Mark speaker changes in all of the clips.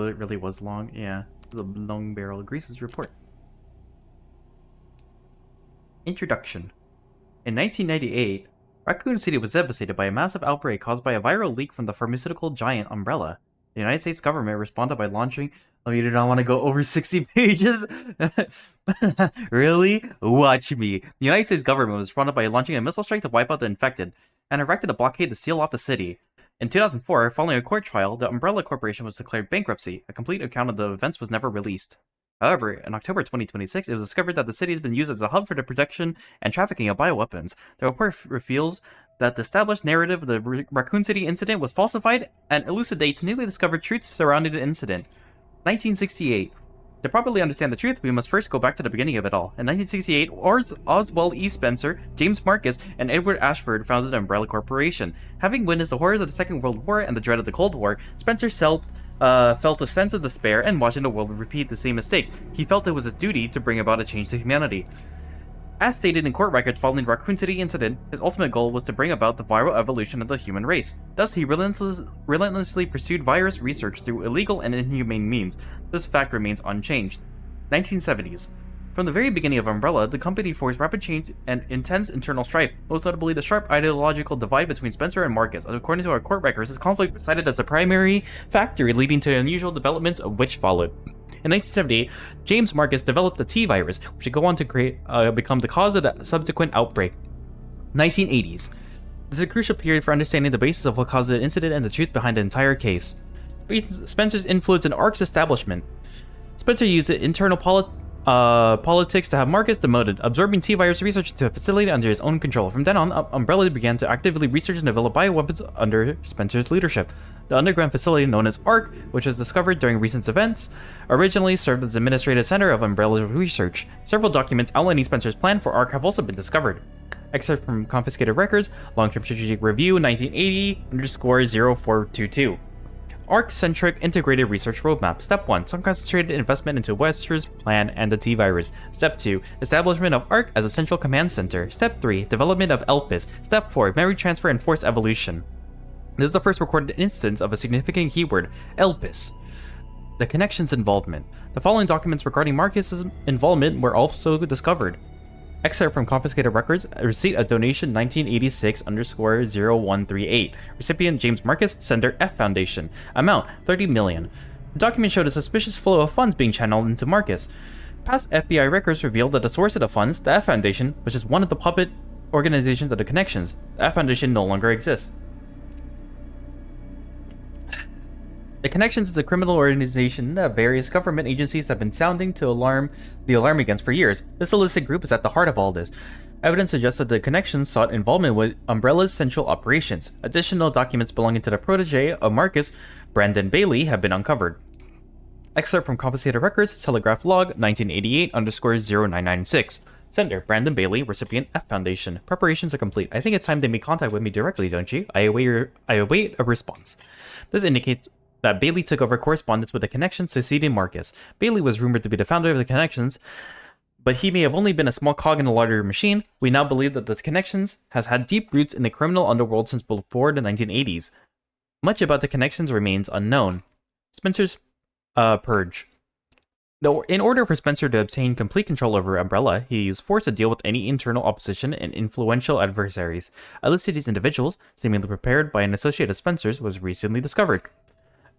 Speaker 1: It really was long. Yeah, it was a long barrel. Grace's report. Introduction. In 1998, Raccoon City was devastated by a massive outbreak caused by a viral leak from the pharmaceutical giant Umbrella. The United States government responded by launching... Oh, you do not want to go over 60 pages? Really? Watch me. The United States government responded by launching a missile strike to wipe out the infected, and erected a blockade to seal off the city. In 2004, following a court trial, the Umbrella Corporation was declared bankruptcy. A complete account of the events was never released. However, in October 2026, it was discovered that the city has been used as a hub for the production and trafficking of bioweapons. The report reveals that the established narrative of the Raccoon City incident was falsified and elucidates newly discovered truths surrounding the incident. 1968. To properly understand the truth, we must first go back to the beginning of it all. In 1968, Oswald E. Spencer, James Marcus, and Edward Ashford founded the Umbrella Corporation. Having witnessed the horrors of the Second World War and the dread of the Cold War, Spencer felt a sense of despair and watching the world repeat the same mistakes. He felt it was his duty to bring about a change to humanity. As stated in court records following the Raccoon City incident, his ultimate goal was to bring about the viral evolution of the human race. Thus, he relentlessly pursued virus research through illegal and inhumane means. This fact remains unchanged. 1970s. From the very beginning of Umbrella, the company forced rapid change and intense internal strife, most notably the sharp ideological divide between Spencer and Marcus. According to our court records, this conflict was cited as a primary factor leading to unusual developments of which followed. In 1978, James Marcus developed the T virus, which would go on to become the cause of the subsequent outbreak. 1980s. This is a crucial period for understanding the basis of what caused the incident and the truth behind the entire case. Spencer's influence in ARC's establishment. Spencer used internal politics to have Marcus demoted, absorbing T-virus research into a facility under his own control. From then on, Umbrella began to actively research and develop bioweapons under Spencer's leadership. The underground facility known as ARC, which was discovered during recent events, originally served as the administrative center of Umbrella's research. Several documents outlining Spencer's plan for ARC have also been discovered. Excerpt from confiscated records, Long-Term Strategic Review 1980-0422. ARC-centric integrated research roadmap. Step 1. Some concentrated investment into Wester's plan and the T-virus. Step 2. Establishment of ARC as a central command center. Step 3. Development of ELPIS. Step 4. Memory transfer and forced evolution. This is the first recorded instance of a significant keyword, ELPIS. The connections involvement. The following documents regarding Marcus's involvement were also discovered. Excerpt from confiscated records, receipt of donation 1986_0138. Recipient James Marcus, sender F Foundation. Amount $30 million. The document showed a suspicious flow of funds being channeled into Marcus. Past FBI records revealed that the source of the funds, the F Foundation, which is one of the puppet organizations of the connections, the F Foundation no longer exists. The Connections is a criminal organization that various government agencies have been sounding the alarm against for years. This illicit group is at the heart of all this. Evidence suggests that the Connections sought involvement with Umbrella's central operations. Additional documents belonging to the protege of Marcus, Brandon Bailey, have been uncovered. Excerpt from confiscated records, Telegraph Log 1988_0996. Sender, Brandon Bailey, recipient F Foundation. Preparations are complete. I think it's time they make contact with me directly, don't you? I await a response. This indicates that Bailey took over correspondence with the Connections succeeding Marcus. Bailey was rumored to be the founder of the Connections, but he may have only been a small cog in a larger machine. We now believe that the Connections has had deep roots in the criminal underworld since before the 1980s. Much about the Connections remains unknown. Spencer's purge. Though in order for Spencer to obtain complete control over Umbrella, he was forced to deal with any internal opposition and influential adversaries. A list of these individuals, seemingly prepared by an associate of Spencer's, was recently discovered.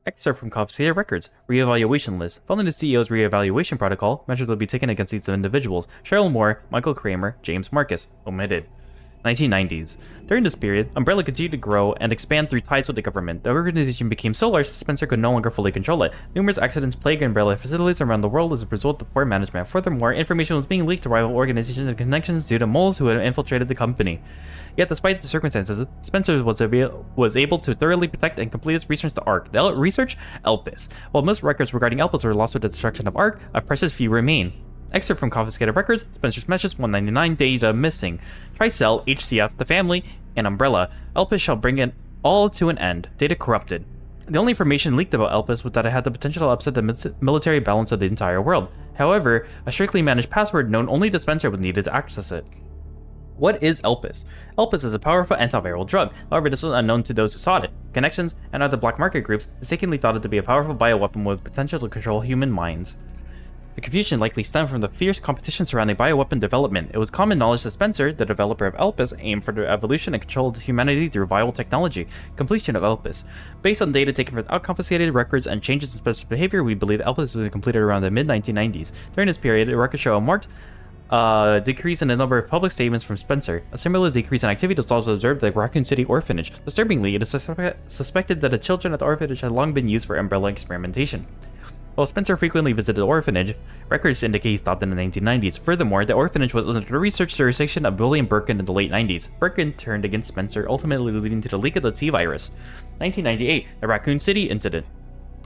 Speaker 1: Excerpt from confiscated records, reevaluation list. Following the CEO's reevaluation protocol, measures will be taken against these individuals: Cheryl Moore, Michael Kramer, James Marcus. Omitted. 1990s. During this period, Umbrella continued to grow and expand through ties with the government. The organization became so large that Spencer could no longer fully control it. Numerous accidents plagued Umbrella facilities around the world as a result of poor management. Furthermore, information was being leaked to rival organizations and connections due to moles who had infiltrated the company. Yet, despite the circumstances, Spencer was able to thoroughly protect and complete his research to ARC. The research, ELPIS. While most records regarding ELPIS were lost with the destruction of ARC, a precious few remain. Excerpt from confiscated records, Spencer's message 199, data missing. Tricell, HCF, the family, and Umbrella. ELPIS shall bring it all to an end. Data corrupted. The only information leaked about ELPIS was that it had the potential to upset the military balance of the entire world. However, a strictly managed password known only to Spencer was needed to access it. What is Elpis? Elpis is a powerful antiviral drug, however this was unknown to those who sought it. Connections and other black market groups mistakenly thought it to be a powerful bioweapon with potential to control human minds. The confusion likely stemmed from the fierce competition surrounding bioweapon development. It was common knowledge that Spencer, the developer of Elpis, aimed for the evolution and control of humanity through viral technology. Completion of Elpis. Based on data taken from confiscated records and changes in Spencer's behavior, we believe Elpis was completed around the mid-1990s. During this period, the records show a marked decrease in the number of public statements from Spencer. A similar decrease in activity was also observed at the Raccoon City orphanage. Disturbingly, it is suspected that the children at the orphanage had long been used for umbrella experimentation. While Spencer frequently visited the orphanage, records indicate he stopped in the 1990s. Furthermore, the orphanage was under the research jurisdiction of William Birkin in the late 90s. Birkin turned against Spencer, ultimately leading to the leak of the T-virus. 1998, the Raccoon City incident.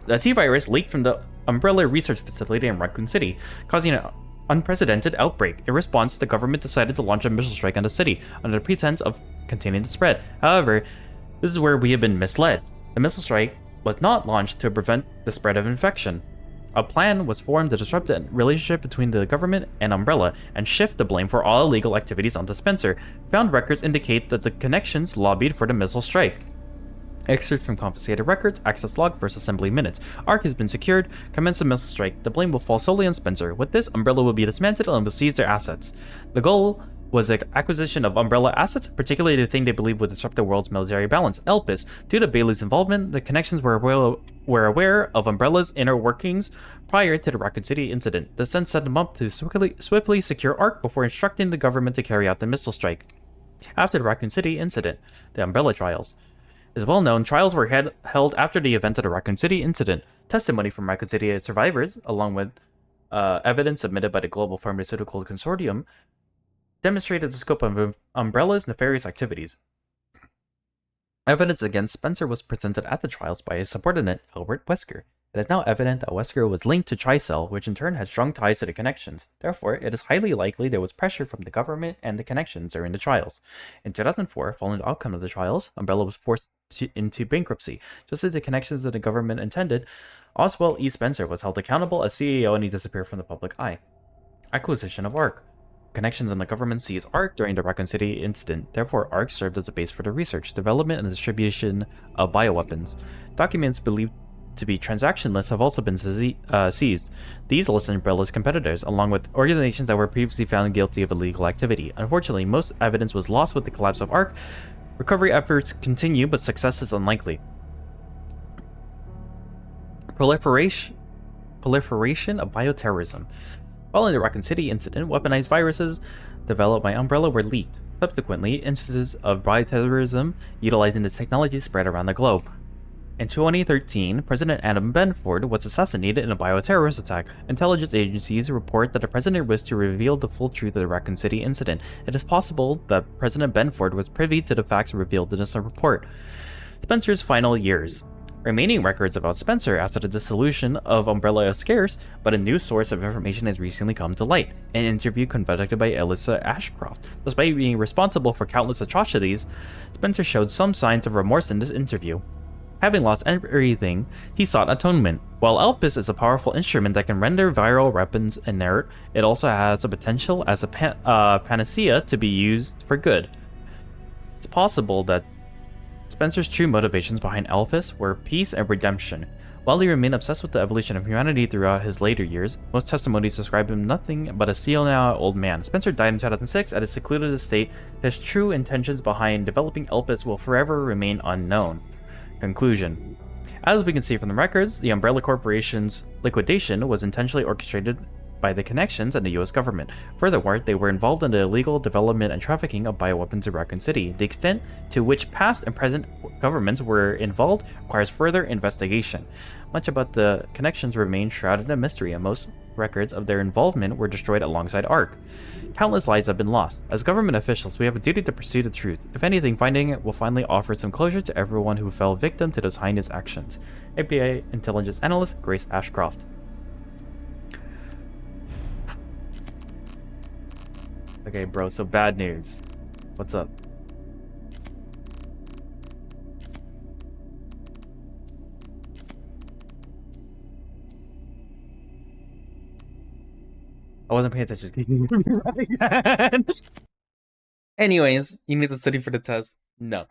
Speaker 1: The T-virus leaked from the Umbrella Research Facility in Raccoon City, causing an unprecedented outbreak. In response, the government decided to launch a missile strike on the city, under the pretense of containing the spread. However, this is where we have been misled. The missile strike was not launched to prevent the spread of infection. A plan was formed to disrupt the relationship between the government and Umbrella and shift the blame for all illegal activities onto Spencer. Found records indicate that the connections lobbied for the missile strike. Excerpts from confiscated records, access log, first assembly minutes. ARC has been secured. Commence the missile strike. The blame will fall solely on Spencer. With this, Umbrella will be dismantled and will seize their assets. The goal was the acquisition of Umbrella assets, particularly the thing they believed would disrupt the world's military balance, Elpis. Due to Bailey's involvement, the connections were aware of Umbrella's inner workings prior to the Raccoon City incident. This then set them up to swiftly secure ARC before instructing the government to carry out the missile strike. After the Raccoon City incident, the Umbrella trials. It is well known, trials were held after the event of the Raccoon City incident. Testimony from Raccoon City survivors, along with evidence submitted by the Global Pharmaceutical Consortium, demonstrated the scope of Umbrella's nefarious activities. Evidence against Spencer was presented at the trials by his subordinate, Albert Wesker. It is now evident that Wesker was linked to Tricell, which in turn had strong ties to the connections. Therefore, it is highly likely there was pressure from the government and the connections during the trials. In 2004, following the outcome of the trials, Umbrella was forced into bankruptcy. Just as the connections that the government intended, Oswald E. Spencer was held accountable as CEO and he disappeared from the public eye. Acquisition of ARC. Connections in the government seized ARC during the Raccoon City incident. Therefore, ARC served as a base for the research, development, and distribution of bioweapons. Documents believed to be transaction lists have also been seized. These list Umbrella's competitors, along with organizations that were previously found guilty of illegal activity. Unfortunately, most evidence was lost with the collapse of ARC. Recovery efforts continue, but success is unlikely. Proliferation of bioterrorism. Following the Raccoon City incident, weaponized viruses developed by Umbrella were leaked. Subsequently, instances of bioterrorism utilizing this technology spread around the globe. In 2013, President Adam Benford was assassinated in a bioterrorist attack. Intelligence agencies report that the president wished to reveal the full truth of the Raccoon City incident. It is possible that President Benford was privy to the facts revealed in this report. Spencer's final years. Remaining records about Spencer after the dissolution of Umbrella are scarce, but a new source of information has recently come to light. An interview conducted by Grace Ashcroft. Despite being responsible for countless atrocities, Spencer showed some signs of remorse in this interview. Having lost everything, he sought atonement. While Elpis is a powerful instrument that can render viral weapons inert, it also has the potential as a panacea to be used for good. It's possible that Spencer's true motivations behind Elpis were peace and redemption. While he remained obsessed with the evolution of humanity throughout his later years, most testimonies describe him nothing but a senile old man. Spencer died in 2006 at a secluded estate. His true intentions behind developing Elpis will forever remain unknown. Conclusion. As we can see from the records, the Umbrella Corporation's liquidation was intentionally orchestrated by the connections and the US government. Furthermore, they were involved in the illegal development and trafficking of bioweapons in Raccoon City. The extent to which past and present governments were involved requires further investigation. Much about the connections remain shrouded in mystery, and most records of their involvement were destroyed alongside ARC. Countless lives have been lost. As government officials, we have a duty to pursue the truth. If anything, finding it will finally offer some closure to everyone who fell victim to those heinous actions. FBI Intelligence Analyst Grace Ashcroft. Okay, bro, so bad news. What's up? I wasn't paying attention. Anyways, you need to study for the test. No.